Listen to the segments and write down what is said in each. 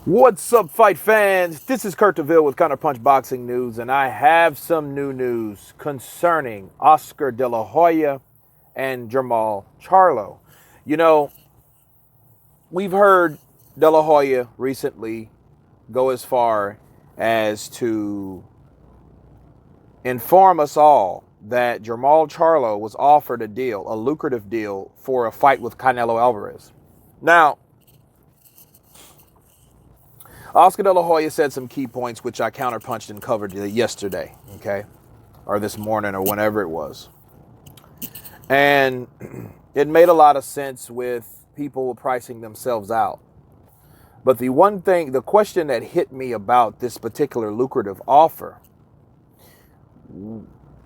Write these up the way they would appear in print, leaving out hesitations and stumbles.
What's up, fight fans? This is Kurt DeVille with Counterpunch Boxing News, and I have some new news concerning Oscar Dela Hoya and Jamal Charlo. You know, we've heard Dela Hoya recently go as far as to inform us all that Jamal Charlo was offered a deal, a lucrative deal, for a fight with Canelo Alvarez. Now, Oscar Dela Hoya said some key points, which I counterpunched and covered yesterday, okay? Or this morning or whenever it was. And it made a lot of sense with people pricing themselves out. But the question that hit me about this particular lucrative offer,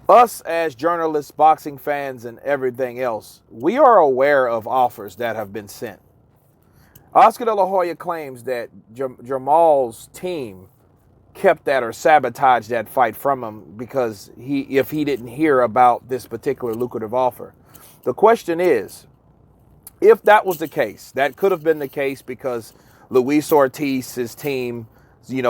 us as journalists, boxing fans, and everything else, we are aware of offers that have been sent. Oscar De La Hoya claims that Jermall's team kept that or sabotaged that fight from him because if he didn't hear about this particular lucrative offer. The question is, if that was the case, that could have been the case because Luis Ortiz's team,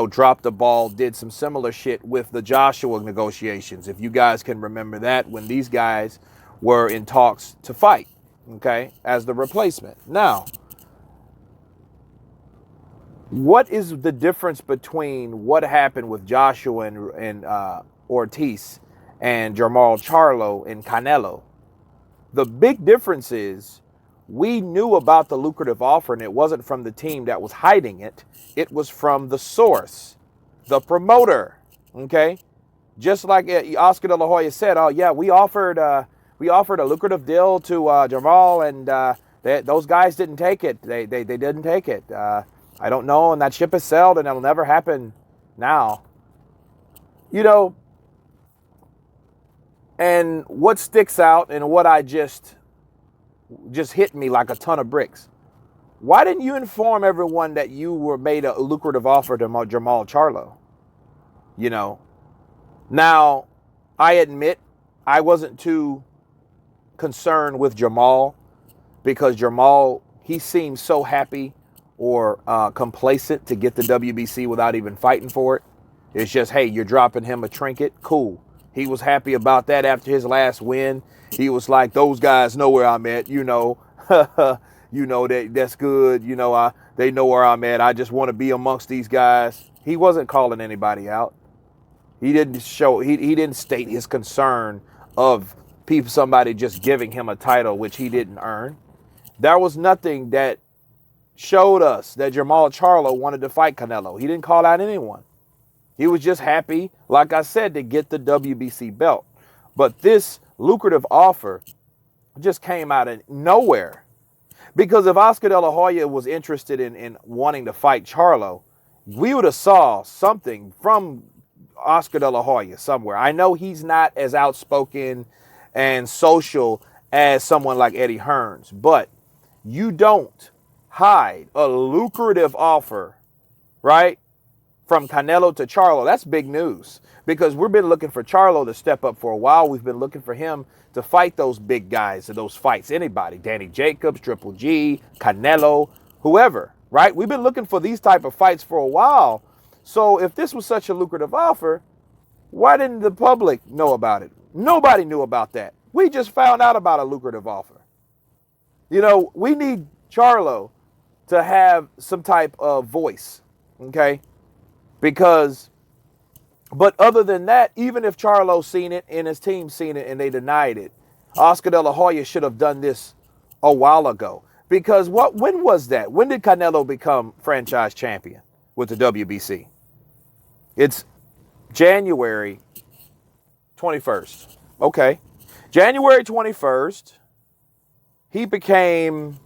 dropped the ball, did some similar shit with the Joshua negotiations. If you guys can remember that, when these guys were in talks to fight, okay, as the replacement. Now, what is the difference between what happened with Joshua and Ortiz and Jamal Charlo and Canelo? The big difference is we knew about the lucrative offer, and it wasn't from the team that was hiding it. It was from the source, the promoter, okay? Just like Oscar De La Hoya said, oh, yeah, we offered a lucrative deal to Jamal, and those guys didn't take it. They didn't take it. I don't know, and that ship has sailed, and it'll never happen now. And what sticks out and what I just hit me like a ton of bricks. Why didn't you inform everyone that you were made a lucrative offer to Jamal Charlo? Now, I admit I wasn't too concerned with Jamal because Jamal, he seems so happy or complacent to get the WBC without even fighting for it. It's just, hey, you're dropping him a trinket. Cool. He was happy about that after his last win. He was like, those guys know where I'm at, that's good. They know where I'm at. I just want to be amongst these guys. He wasn't calling anybody out. He didn't he didn't state his concern of somebody just giving him a title, which he didn't earn. There was nothing that showed us that Jamal Charlo wanted to fight Canelo. He didn't call out anyone. He was just happy, like I said, to get the WBC belt. But this lucrative offer just came out of nowhere. Because if Oscar De La Hoya was interested in wanting to fight Charlo, we would have saw something from Oscar De La Hoya somewhere. I know he's not as outspoken and social as someone like Eddie Hearns, but you don't hide a lucrative offer, right, from Canelo to Charlo. That's big news because we've been looking for Charlo to step up for a while. We've been looking for him to fight those big guys in those fights. Anybody, Danny Jacobs, Triple G, Canelo, whoever, right? We've been looking for these type of fights for a while. So if this was such a lucrative offer, why didn't the public know about it? Nobody knew about that. We just found out about a lucrative offer. We need Charlo to have some type of voice, okay? But other than that, even if Charlo seen it and his team seen it and they denied it, Oscar De La Hoya should have done this a while ago. Because when was that? When did Canelo become franchise champion with the WBC? It's January 21st. Okay. January 21st, he became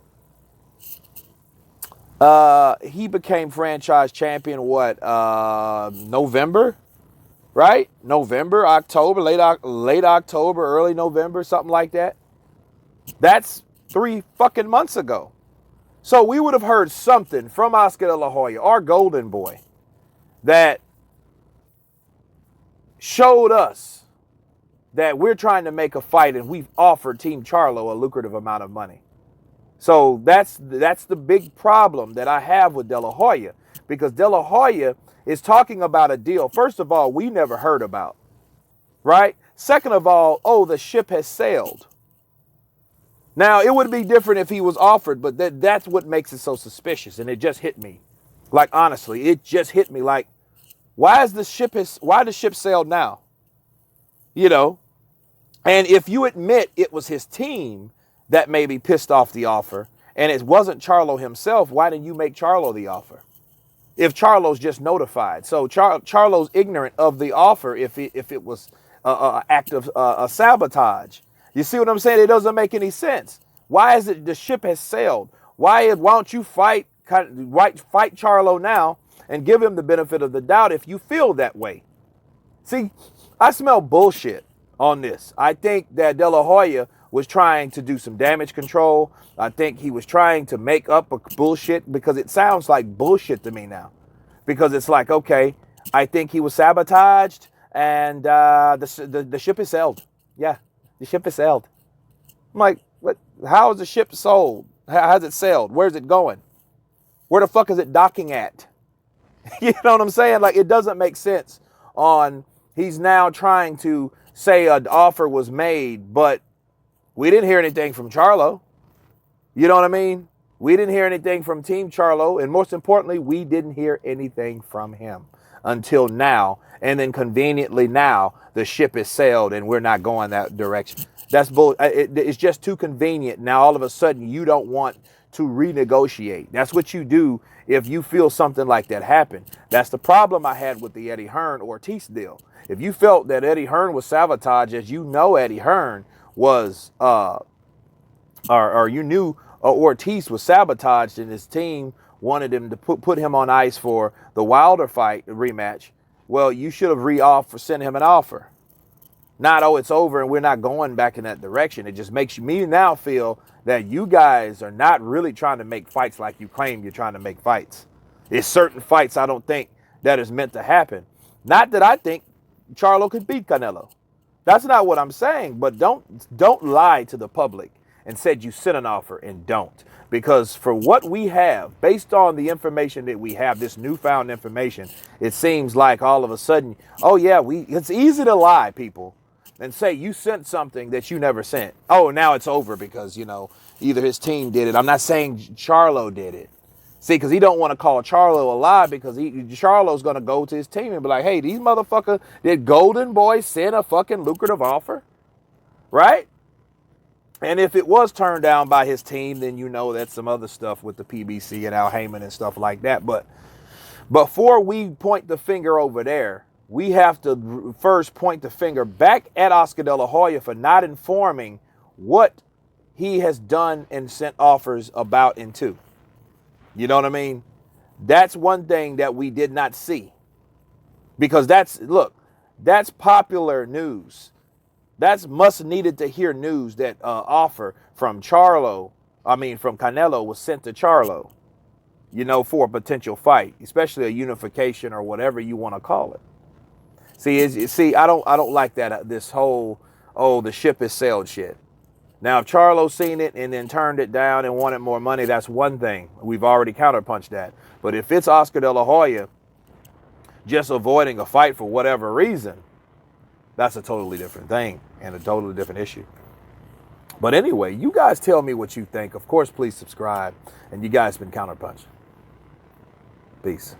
franchise champion, November? Right? November, October, late October, early November, something like that. That's 3 fucking months ago. So we would have heard something from Oscar De La Hoya, our golden boy, that showed us that we're trying to make a fight and we've offered Team Charlo a lucrative amount of money. So that's the big problem that I have with De La Hoya. because De La Hoya is talking about a deal, first of all, we never heard about, right? Second of all, oh, the ship has sailed. Now, it would be different if he was offered, but that's what makes it so suspicious. And it just hit me. Like, honestly, it just hit me. Like, why the ship sailed now? You know? And if you admit it was his team that maybe pissed off the offer, and it wasn't Charlo himself, why didn't you make Charlo the offer? If Charlo's just notified. So Charlo's ignorant of the offer if it was an act of sabotage. You see what I'm saying? It doesn't make any sense. Why is it the ship has sailed? Why don't you fight Charlo now and give him the benefit of the doubt if you feel that way? See, I smell bullshit on this. I think that De La Hoya was trying to do some damage control. I think he was trying to make up a bullshit, because it sounds like bullshit to me now. Because it's like, okay, I think he was sabotaged and the ship is sailed. Yeah. The ship has sailed. I'm like, what? How is the ship sold? How's it sailed? Where's it going? Where the fuck is it docking at? You know what I'm saying? Like, it doesn't make sense he's now trying to say an offer was made, but we didn't hear anything from Charlo. You know what I mean? We didn't hear anything from Team Charlo. And most importantly, we didn't hear anything from him until now. And then conveniently now, the ship is sailed and we're not going that direction. That's bull. It's just too convenient. Now, all of a sudden, you don't want to renegotiate. That's what you do if you feel something like that happen. That's the problem I had with the Eddie Hearn-Ortiz deal. If you felt that Eddie Hearn was sabotaged, as you know Eddie Hearn was, or you knew Ortiz was sabotaged and his team wanted him to put him on ice for the Wilder fight rematch, well, you should have sent him an offer. Not, oh, it's over and we're not going back in that direction. It just makes me now feel that you guys are not really trying to make fights like you claim you're trying to make fights. It's certain fights I don't think that is meant to happen. Not that I think Charlo could beat Canelo. That's not what I'm saying, but don't lie to the public and said you sent an offer and don't. Because for what we have, based on the information that we have, this newfound information, it seems like all of a sudden, oh yeah, it's easy to lie, people, and say you sent something that you never sent. Oh, now it's over because, either his team did it. I'm not saying Charlo did it. See, because he don't want to call Charlo a lie, because Charlo's going to go to his team and be like, hey, these motherfuckers, did Golden Boy send a fucking lucrative offer? Right? And if it was turned down by his team, then that's some other stuff with the PBC and Al Heyman and stuff like that. But before we point the finger over there, we have to first point the finger back at Oscar De La Hoya for not informing what he has done and sent offers about and to. You know what I mean? That's one thing that we did not see. Because that's popular news. That's must needed to hear news that offer from Canelo was sent to Charlo, for a potential fight, especially a unification or whatever you want to call it. See, I don't like that, this whole, the ship is sailed shit. Now, if Charlo seen it and then turned it down and wanted more money, that's one thing. We've already counterpunched that. But if it's Oscar De La Hoya just avoiding a fight for whatever reason, that's a totally different thing and a totally different issue. But anyway, you guys tell me what you think. Of course, please subscribe. And you guys been Counterpunch. Peace.